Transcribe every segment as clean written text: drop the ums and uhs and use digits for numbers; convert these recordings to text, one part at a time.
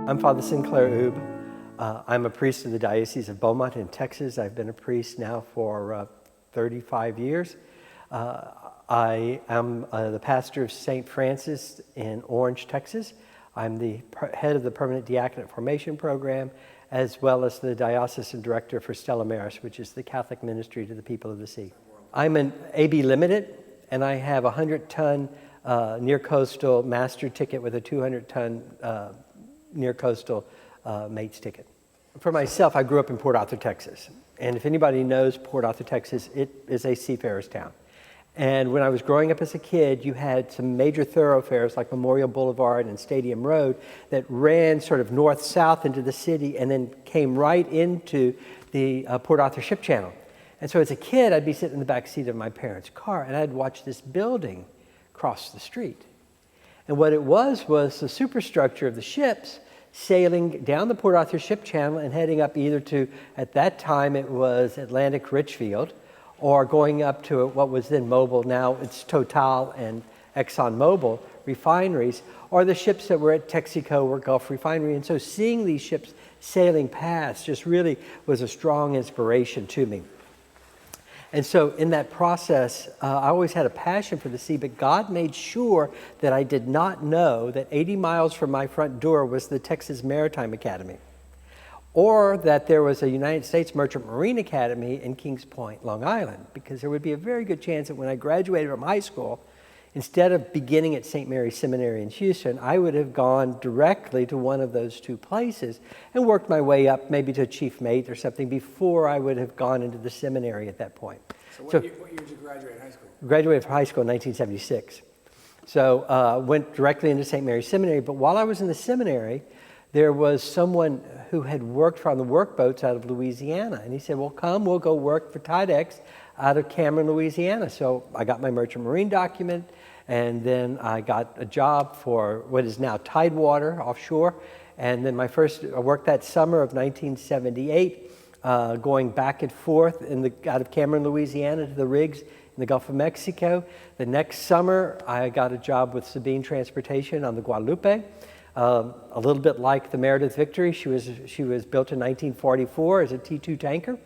I'm Father Sinclair. I'm a priest of the Diocese of Beaumont in Texas. I've been a priest now for 35 years. I am the pastor of St. Francis in Orange, Texas. I'm the head of the Permanent Diaconate Formation Program, as well as the diocesan director for Stella Maris, which is the Catholic ministry to the people of the sea. I'm an AB Limited, and I have a 100-ton near coastal master ticket with a 200-ton near coastal mate's ticket. For myself, I grew up in Port Arthur, Texas. And if anybody knows Port Arthur, Texas, it is a seafarer's town. And when I was growing up as a kid, you had some major thoroughfares like Memorial Boulevard and Stadium Road that ran sort of north-south into the city and then came right into the Port Arthur Ship Channel. And so as a kid, I'd be sitting in the back seat of my parents' car and I'd watch this building cross the street. And what it was the superstructure of the ships sailing down the Port Arthur Ship Channel and heading up either to, at that time it was Atlantic Richfield, or going up to what was then Mobil, now it's Total and ExxonMobil refineries, or the ships that were at Texaco or Gulf Refinery. And so seeing these ships sailing past just really was a strong inspiration to me. And so in that process, I always had a passion for the sea, but God made sure that I did not know that 80 miles from my front door was the Texas Maritime Academy, or that there was a United States Merchant Marine Academy in Kings Point, Long Island, because there would be a very good chance that when I graduated from high school, instead of beginning at St. Mary's Seminary in Houston, I would have gone directly to one of those two places and worked my way up maybe to chief mate or something before I would have gone into the seminary at that point. So what year did you graduate high school? Graduated from high school in 1976. So went directly into St. Mary's Seminary, but while I was in the seminary, there was someone who had worked on the workboats out of Louisiana. And he said, well, come, we'll go work for Tidex out of Cameron, Louisiana. So I got my Merchant Marine document, and then I got a job for what is now Tidewater offshore. And then I worked that summer of 1978, going back and forth out of Cameron, Louisiana to the rigs in the Gulf of Mexico. The next summer, I got a job with Sabine Transportation on the Guadalupe. A little bit like the Meredith Victory, she was built in 1944 as a T2 tanker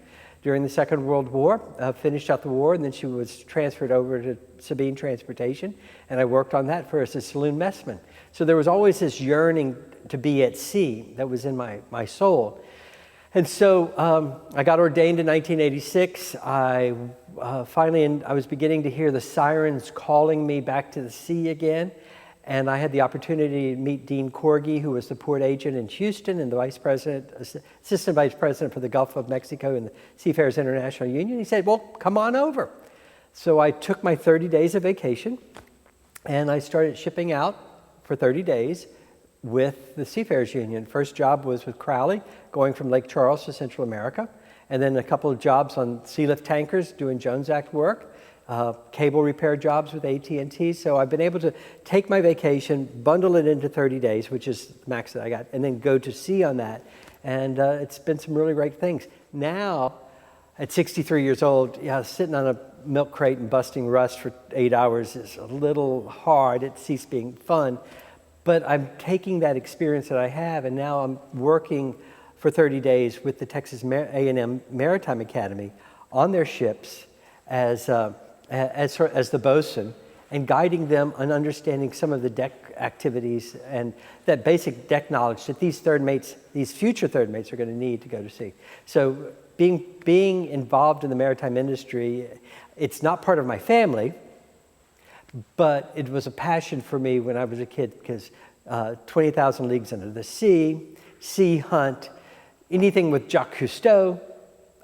during the Second World War, finished out the war, and then she was transferred over to Sabine Transportation, and I worked on that first as saloon messman. So there was always this yearning to be at sea that was in my soul. And so I got ordained in 1986. I was beginning to hear the sirens calling me back to the sea again. And I had the opportunity to meet Dean Corgi, who was the port agent in Houston and the assistant vice president for the Gulf of Mexico and the Seafarers International Union. He said, well, come on over. So I took my 30 days of vacation and I started shipping out for 30 days with the Seafarers Union. First job was with Crowley, going from Lake Charles to Central America. And then a couple of jobs on sea lift tankers doing Jones Act work. Cable repair jobs with AT&T. So I've been able to take my vacation, bundle it into 30 days, which is the max that I got, and then go to sea on that. And it's been some really great things. Now, at 63 years old, sitting on a milk crate and busting rust for 8 hours is a little hard. It ceased being fun. But I'm taking that experience that I have, and now I'm working for 30 days with the Texas A&M Maritime Academy on their ships as the bosun, and guiding them on understanding some of the deck activities and that basic deck knowledge that these future third mates are going to need to go to sea. So being involved in the maritime industry, it's not part of my family, but it was a passion for me when I was a kid, because 20,000 Leagues Under the Sea Hunt, anything with Jacques Cousteau,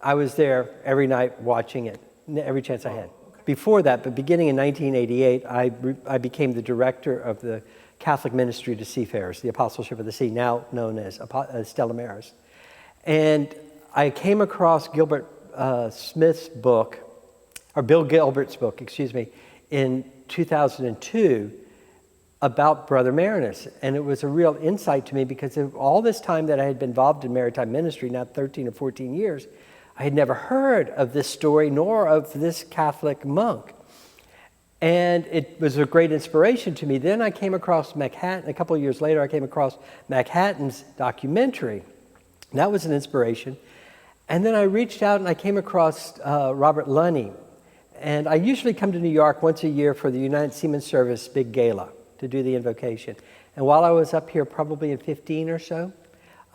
I was there every night watching it, every chance I had. Before that, but beginning in 1988, I became the director of the Catholic Ministry to Seafarers, the Apostleship of the Sea, now known as Stella Maris. And I came across Bill Gilbert's book, in 2002 about Brother Marinus. And it was a real insight to me, because of all this time that I had been involved in maritime ministry, now 13 or 14 years, I had never heard of this story nor of this Catholic monk. And it was a great inspiration to me. Then I came across Manhattan, a couple of years later, I came across Manhattan's documentary. That was an inspiration. And then I reached out and I came across Robert Lunny. And I usually come to New York once a year for the United Seaman Service big gala to do the invocation. And while I was up here, probably in 15 or so,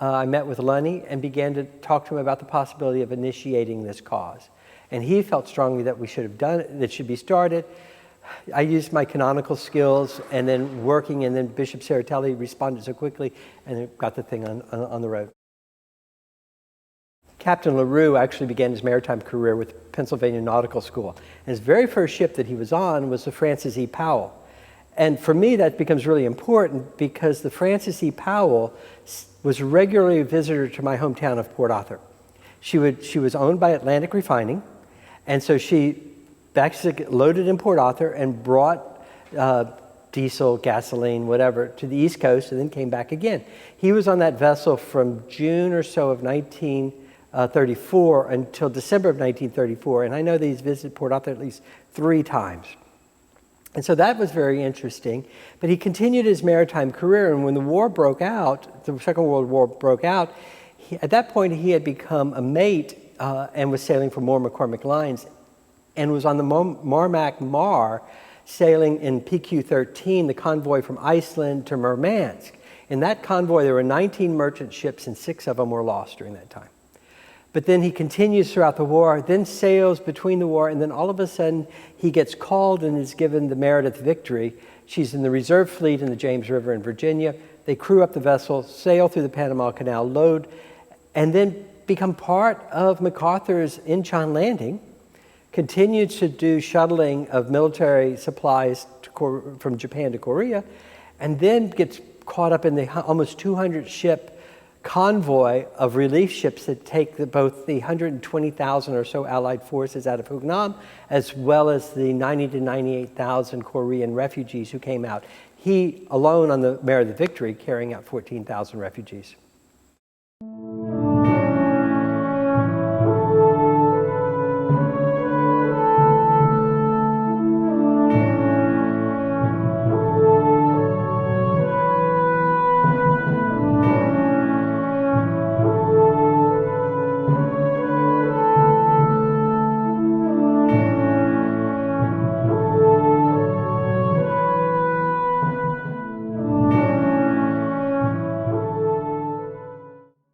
I met with Lunny and began to talk to him about the possibility of initiating this cause. And he felt strongly that we should have done it, that it should be started. I used my canonical skills and then working, and then Bishop Serratelli responded so quickly and it got the thing on the road. Captain LaRue actually began his maritime career with Pennsylvania Nautical School. And his very first ship that he was on was the Francis E. Powell. And for me, that becomes really important because the Francis E. Powell was regularly a visitor to my hometown of Port Arthur. She was owned by Atlantic Refining, and so she actually loaded in Port Arthur and brought diesel, gasoline, whatever, to the East Coast and then came back again. He was on that vessel from June or so of 1934 until December of 1934, and I know that he's visited Port Arthur at least 3 times. And so that was very interesting, but he continued his maritime career, and when the war broke out, the Second World War broke out, at that point he had become a mate and was sailing for Moore McCormick Lines and was on the Marmac Mar sailing in PQ-13, the convoy from Iceland to Murmansk. In that convoy, there were 19 merchant ships and 6 of them were lost during that time. But then he continues throughout the war, then sails between the war, and then all of a sudden he gets called and is given the Meredith Victory. She's in the reserve fleet in the James River in Virginia. They crew up the vessel, sail through the Panama Canal, load, and then become part of MacArthur's Incheon landing, continued to do shuttling of military supplies from Japan to Korea, and then gets caught up in the almost 200-ship convoy of relief ships that take both the 120,000 or so Allied forces out of Hugnam, as well as the 90 to 98,000 Korean refugees who came out. He alone on the Meredith Victory carrying out 14,000 refugees.